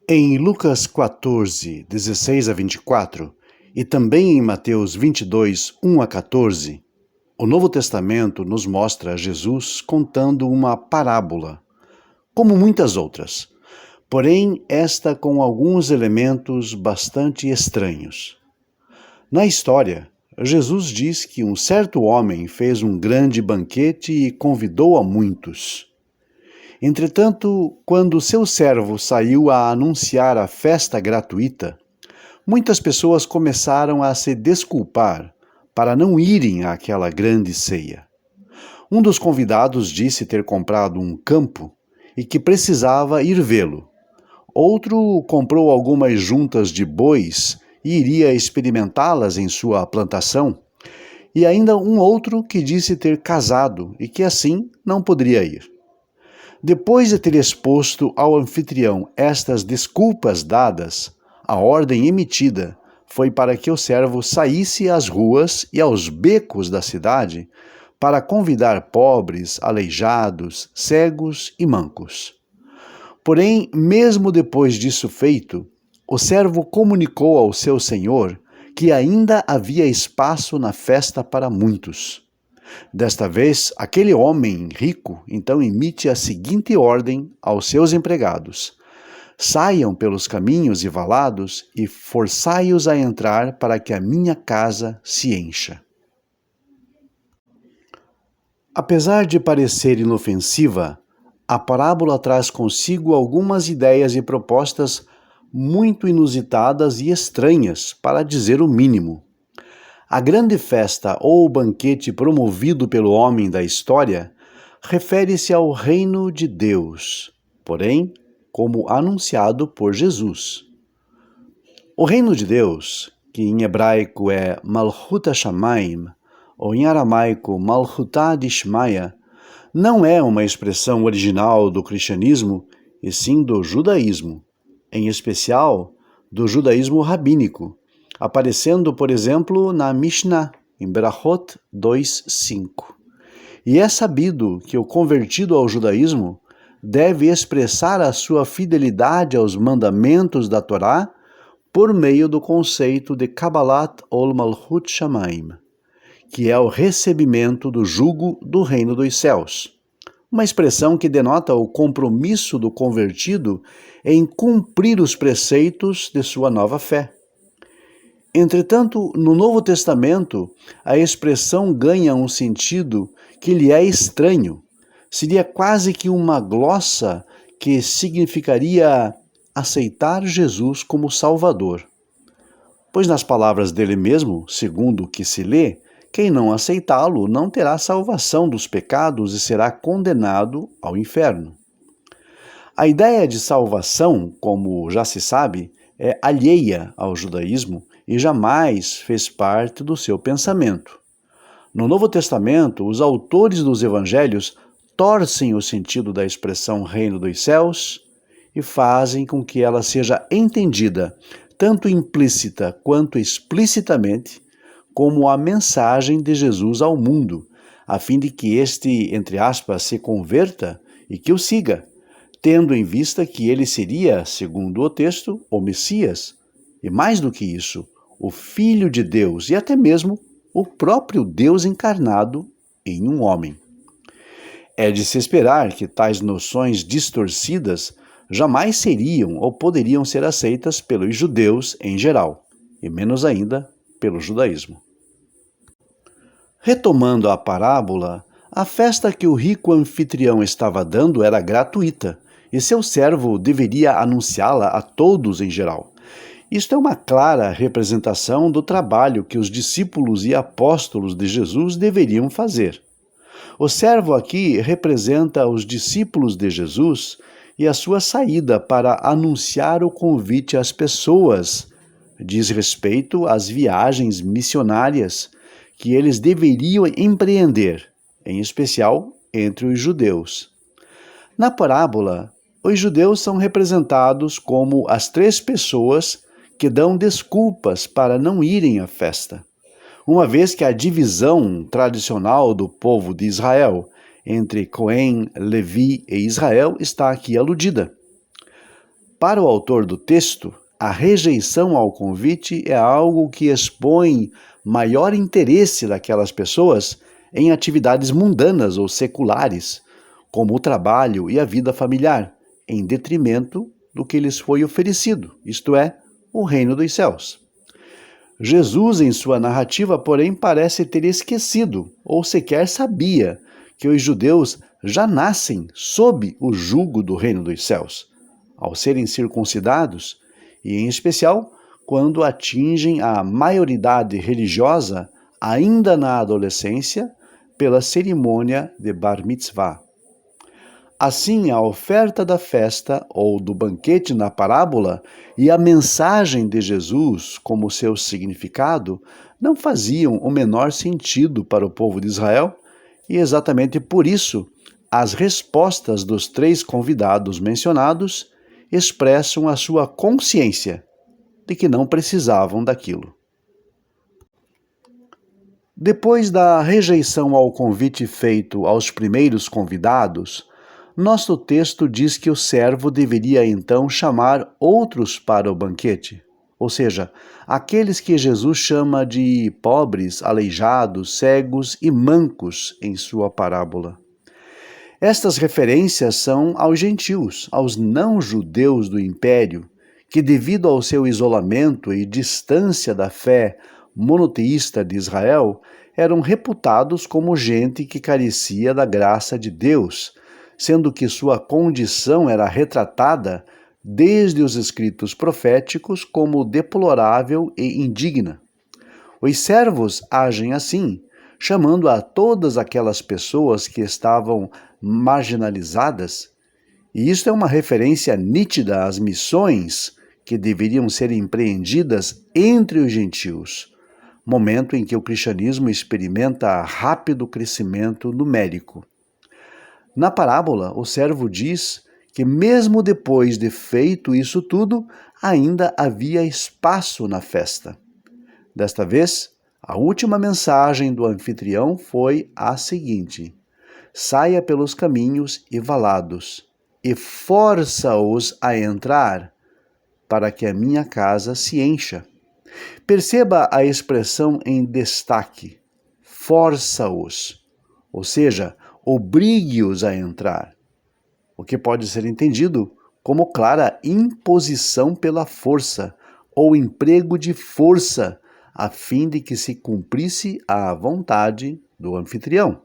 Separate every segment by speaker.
Speaker 1: Em Lucas 14, 16 a 24, e também em Mateus 22, 1 a 14, o Novo Testamento nos mostra Jesus contando uma parábola, como muitas outras, porém esta com alguns elementos bastante estranhos. Na história, Jesus diz que um certo homem fez um grande banquete e convidou a muitos. Entretanto, quando seu servo saiu a anunciar a festa gratuita, muitas pessoas começaram a se desculpar para não irem àquela grande ceia. Um dos convidados disse ter comprado um campo e que precisava ir vê-lo. Outro comprou algumas juntas de bois e iria experimentá-las em sua plantação. E ainda um outro que disse ter casado e que assim não poderia ir. Depois de ter exposto ao anfitrião estas desculpas dadas, a ordem emitida foi para que o servo saísse às ruas e aos becos da cidade para convidar pobres, aleijados, cegos e mancos. Porém, mesmo depois disso feito, o servo comunicou ao seu senhor que ainda havia espaço na festa para muitos. Desta vez, aquele homem rico então emite a seguinte ordem aos seus empregados: saiam pelos caminhos e valados e forçai-os a entrar para que a minha casa se encha. Apesar de parecer inofensiva, a parábola traz consigo algumas ideias e propostas muito inusitadas e estranhas, para dizer o mínimo. A grande festa ou banquete promovido pelo homem da história refere-se ao reino de Deus, porém, como anunciado por Jesus. O reino de Deus, que em hebraico é Malchut HaShamayim, ou em aramaico Malchutá Dishmaya, não é uma expressão original do cristianismo, e sim do judaísmo, em especial do judaísmo rabínico, aparecendo, por exemplo, na Mishnah, em Berachot 2:5. E é sabido que o convertido ao judaísmo deve expressar a sua fidelidade aos mandamentos da Torá por meio do conceito de Kabbalat ol Malchut Shamayim, que é o recebimento do jugo do reino dos céus. Uma expressão que denota o compromisso do convertido em cumprir os preceitos de sua nova fé. Entretanto, no Novo Testamento, a expressão ganha um sentido que lhe é estranho. Seria quase que uma glossa que significaria aceitar Jesus como Salvador. Pois nas palavras dele mesmo, segundo o que se lê, quem não aceitá-lo não terá salvação dos pecados e será condenado ao inferno. A ideia de salvação, como já se sabe, é alheia ao judaísmo e jamais fez parte do seu pensamento. No Novo Testamento, os autores dos evangelhos torcem o sentido da expressão reino dos céus e fazem com que ela seja entendida, tanto implícita quanto explicitamente, como a mensagem de Jesus ao mundo, a fim de que este, entre aspas, se converta e que o siga, tendo em vista que ele seria, segundo o texto, o Messias, e mais do que isso, o Filho de Deus e até mesmo o próprio Deus encarnado em um homem. É de se esperar que tais noções distorcidas jamais seriam ou poderiam ser aceitas pelos judeus em geral, e menos ainda pelo judaísmo. Retomando a parábola, a festa que o rico anfitrião estava dando era gratuita, e seu servo deveria anunciá-la a todos em geral. Isto é uma clara representação do trabalho que os discípulos e apóstolos de Jesus deveriam fazer. O servo aqui representa os discípulos de Jesus e a sua saída para anunciar o convite às pessoas. Diz respeito às viagens missionárias que eles deveriam empreender, em especial entre os judeus. Na parábola, os judeus são representados como as três pessoas que dão desculpas para não irem à festa, uma vez que a divisão tradicional do povo de Israel entre Cohen, Levi e Israel está aqui aludida. Para o autor do texto, a rejeição ao convite é algo que expõe maior interesse daquelas pessoas em atividades mundanas ou seculares, como o trabalho e a vida familiar, em detrimento do que lhes foi oferecido, isto é, o reino dos céus. Jesus, em sua narrativa, porém, parece ter esquecido, ou sequer sabia, que os judeus já nascem sob o jugo do reino dos céus, ao serem circuncidados, e em especial quando atingem a maioridade religiosa ainda na adolescência pela cerimônia de Bar Mitzvah. Assim, a oferta da festa ou do banquete na parábola e a mensagem de Jesus como seu significado não faziam o menor sentido para o povo de Israel, e exatamente por isso as respostas dos 3 convidados mencionados expressam a sua consciência de que não precisavam daquilo. Depois da rejeição ao convite feito aos primeiros convidados, nosso texto diz que o servo deveria então chamar outros para o banquete, ou seja, aqueles que Jesus chama de pobres, aleijados, cegos e mancos em sua parábola. Estas referências são aos gentios, aos não-judeus do império, que devido ao seu isolamento e distância da fé monoteísta de Israel, eram reputados como gente que carecia da graça de Deus, sendo que sua condição era retratada desde os escritos proféticos como deplorável e indigna. Os servos agem assim, chamando a todas aquelas pessoas que estavam marginalizadas, e isto é uma referência nítida às missões que deveriam ser empreendidas entre os gentios, momento em que o cristianismo experimenta rápido crescimento numérico. Na parábola, o servo diz que mesmo depois de feito isso tudo, ainda havia espaço na festa. Desta vez, a última mensagem do anfitrião foi a seguinte: saia pelos caminhos e valados, e força-os a entrar, para que a minha casa se encha. Perceba a expressão em destaque, força-os, ou seja, obrigue-os a entrar, o que pode ser entendido como clara imposição pela força ou emprego de força, a fim de que se cumprisse a vontade do anfitrião.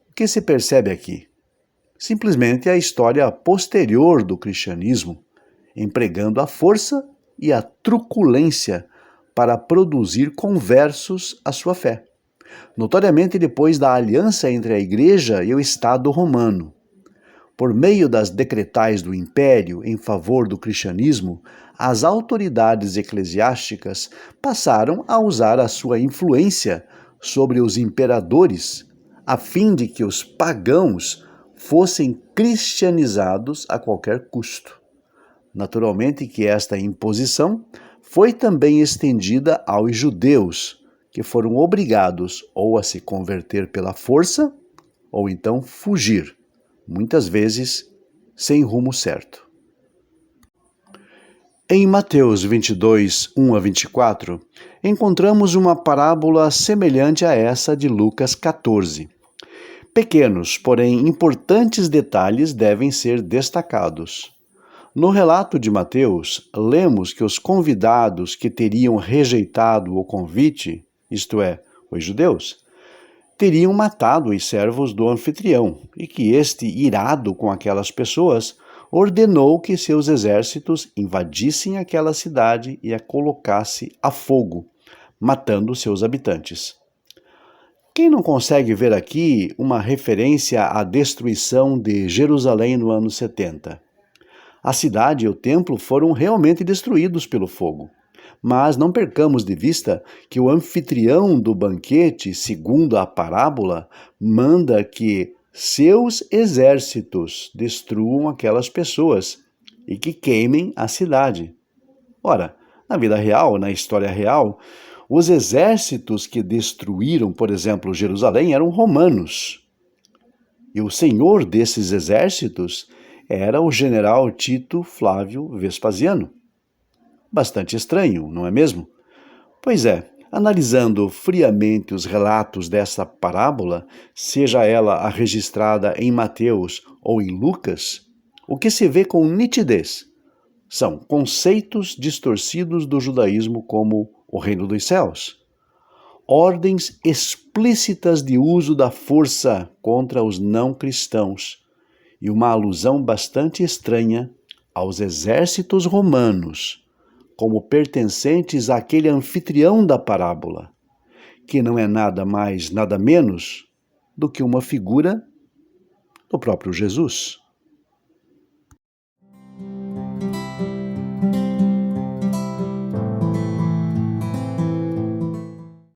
Speaker 1: O que se percebe aqui? Simplesmente a história posterior do cristianismo, empregando a força e a truculência para produzir conversos à sua fé, notoriamente depois da aliança entre a Igreja e o Estado romano. Por meio das decretais do Império em favor do cristianismo, as autoridades eclesiásticas passaram a usar a sua influência sobre os imperadores, a fim de que os pagãos fossem cristianizados a qualquer custo. Naturalmente que esta imposição foi também estendida aos judeus, que foram obrigados ou a se converter pela força, ou então fugir, muitas vezes sem rumo certo. Em Mateus 22, 1 a 24, encontramos uma parábola semelhante a essa de Lucas 14. Pequenos, porém importantes detalhes devem ser destacados. No relato de Mateus, lemos que os convidados que teriam rejeitado o convite, isto é, os judeus, teriam matado os servos do anfitrião e que este, irado com aquelas pessoas, ordenou que seus exércitos invadissem aquela cidade e a colocasse a fogo, matando seus habitantes. Quem não consegue ver aqui uma referência à destruição de Jerusalém no ano 70? A cidade e o templo foram realmente destruídos pelo fogo. Mas não percamos de vista que o anfitrião do banquete, segundo a parábola, manda que seus exércitos destruam aquelas pessoas e que queimem a cidade. Ora, Na vida real, na história real, os exércitos que destruíram, por exemplo, Jerusalém eram romanos. E o senhor desses exércitos era o general Tito Flávio Vespasiano. Bastante estranho, não é mesmo? Pois é, analisando friamente os relatos dessa parábola, seja ela a registrada em Mateus ou em Lucas, o que se vê com nitidez são conceitos distorcidos do judaísmo como o reino dos céus, ordens explícitas de uso da força contra os não cristãos e uma alusão bastante estranha aos exércitos romanos, como pertencentes àquele anfitrião da parábola, que não é nada mais, nada menos do que uma figura do próprio Jesus.